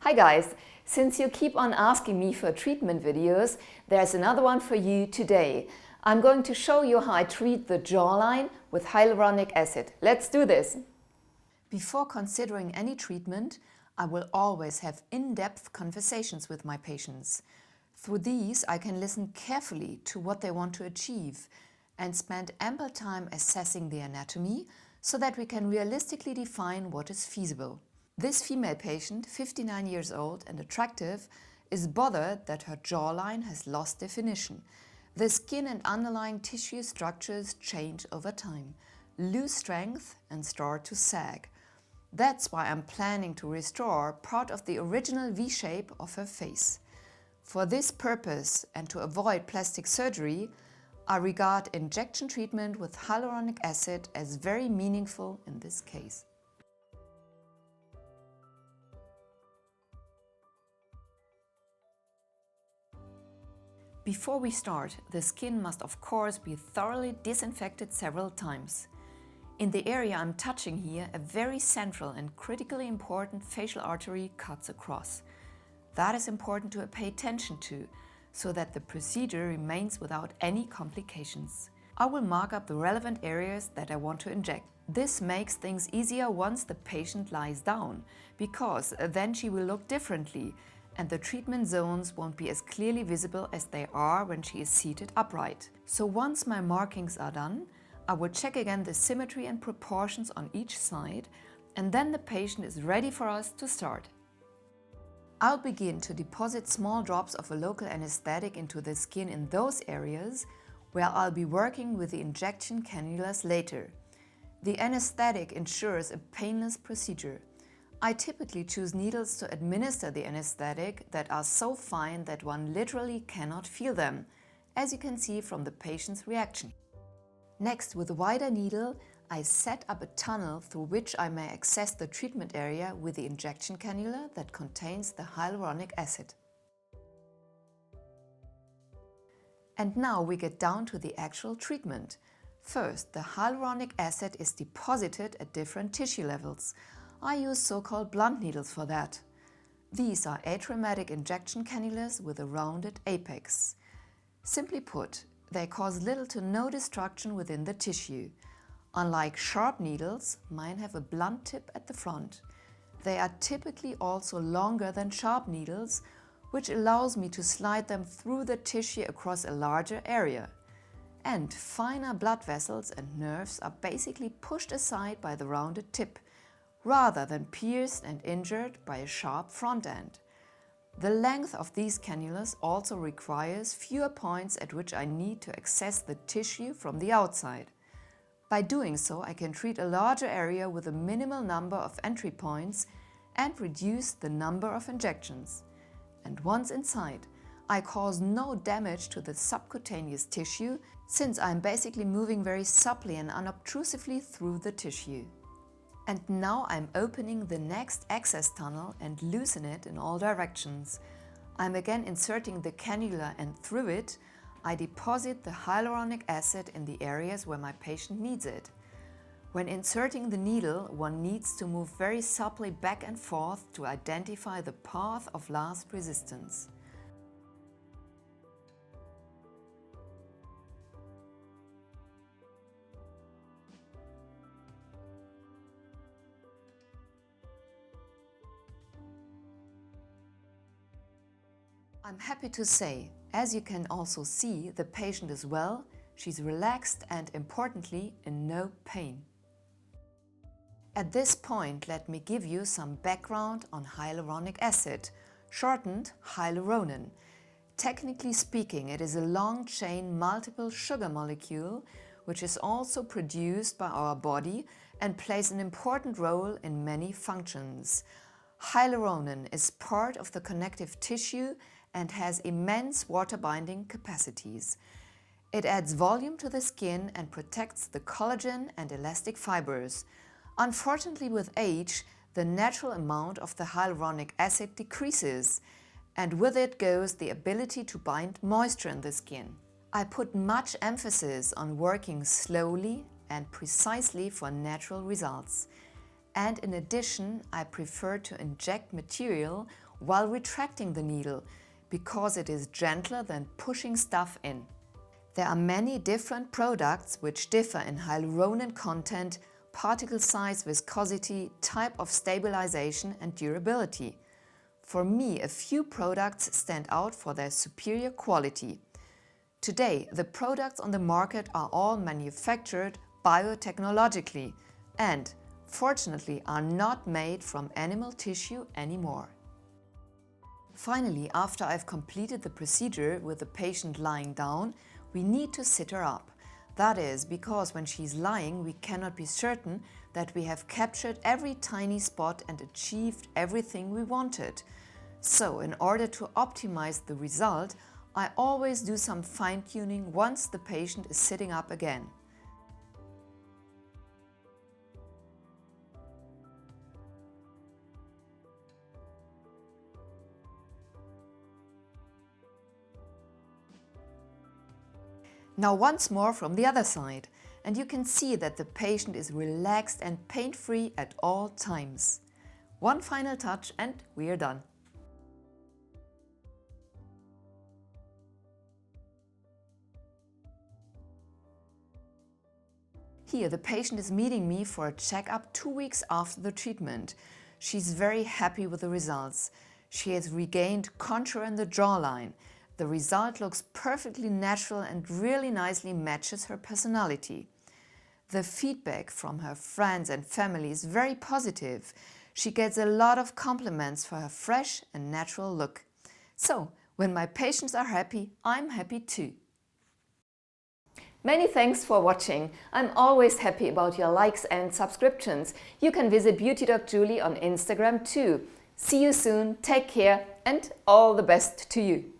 Hi guys! Since you keep on asking me for treatment videos, there's another one for you today. I'm going to show you how I treat the jawline with hyaluronic acid. Let's do this! Before considering any treatment, I will always have in-depth conversations with my patients. Through these, I can listen carefully to what they want to achieve and spend ample time assessing the anatomy so that we can realistically define what is feasible. This female patient, 59 years old and attractive, is bothered that her jawline has lost definition. The skin and underlying tissue structures change over time, lose strength and start to sag. That's why I'm planning to restore part of the original V-shape of her face. For this purpose and to avoid plastic surgery, I regard injection treatment with hyaluronic acid as very meaningful in this case. Before we start, the skin must of course be thoroughly disinfected several times. In the area I'm touching here, a very central and critically important facial artery cuts across. That is important to pay attention to, so that the procedure remains without any complications. I will mark up the relevant areas that I want to inject. This makes things easier once the patient lies down, because then she will look differently, and the treatment zones won't be as clearly visible as they are when she is seated upright. So once my markings are done, I will check again the symmetry and proportions on each side, and then the patient is ready for us to start. I'll begin to deposit small drops of a local anesthetic into the skin in those areas where I'll be working with the injection cannulas later. The anesthetic ensures a painless procedure. I typically choose needles to administer the anesthetic that are so fine that one literally cannot feel them, as you can see from the patient's reaction. Next, with a wider needle, I set up a tunnel through which I may access the treatment area with the injection cannula that contains the hyaluronic acid. And now we get down to the actual treatment. First, the hyaluronic acid is deposited at different tissue levels. I use so-called blunt needles for that. These are atraumatic injection cannulas with a rounded apex. Simply put, they cause little to no destruction within the tissue. Unlike sharp needles, mine have a blunt tip at the front. They are typically also longer than sharp needles, which allows me to slide them through the tissue across a larger area. And finer blood vessels and nerves are basically pushed aside by the rounded tip, rather than pierced and injured by a sharp front end. The length of these cannulas also requires fewer points at which I need to access the tissue from the outside. By doing so, I can treat a larger area with a minimal number of entry points and reduce the number of injections. And once inside, I cause no damage to the subcutaneous tissue, since I'm basically moving very subtly and unobtrusively through the tissue. And now I'm opening the next access tunnel and loosen it in all directions. I'm again inserting the cannula, and through it, I deposit the hyaluronic acid in the areas where my patient needs it. When inserting the needle, one needs to move very subtly back and forth to identify the path of last resistance. I'm happy to say, as you can also see, the patient is well, she's relaxed and importantly in no pain. At this point, let me give you some background on hyaluronic acid, shortened hyaluronan. Technically speaking, it is a long-chain multiple sugar molecule which is also produced by our body and plays an important role in many functions. Hyaluronan is part of the connective tissue and has immense water-binding capacities. It adds volume to the skin and protects the collagen and elastic fibers. Unfortunately, with age, the natural amount of the hyaluronic acid decreases, and with it goes the ability to bind moisture in the skin. I put much emphasis on working slowly and precisely for natural results. And in addition, I prefer to inject material while retracting the needle, because it is gentler than pushing stuff in. There are many different products which differ in hyaluronan content, particle size, viscosity, type of stabilization and durability. For me, a few products stand out for their superior quality. Today, the products on the market are all manufactured biotechnologically and, fortunately, are not made from animal tissue anymore. Finally, after I've completed the procedure with the patient lying down, we need to sit her up. That is because when she's lying, we cannot be certain that we have captured every tiny spot and achieved everything we wanted. So, in order to optimize the result, I always do some fine-tuning once the patient is sitting up again. Now once more from the other side, and you can see that the patient is relaxed and pain-free at all times. One final touch and we are done. Here, the patient is meeting me for a checkup 2 weeks after the treatment. She's very happy with the results. She has regained contour in the jawline. The result looks perfectly natural and really nicely matches her personality. The feedback from her friends and family is very positive. She gets a lot of compliments for her fresh and natural look. So, when my patients are happy, I'm happy too. Many thanks for watching. I'm always happy about your likes and subscriptions. You can visit Beauty.Julie on Instagram too. See you soon, take care, and all the best to you.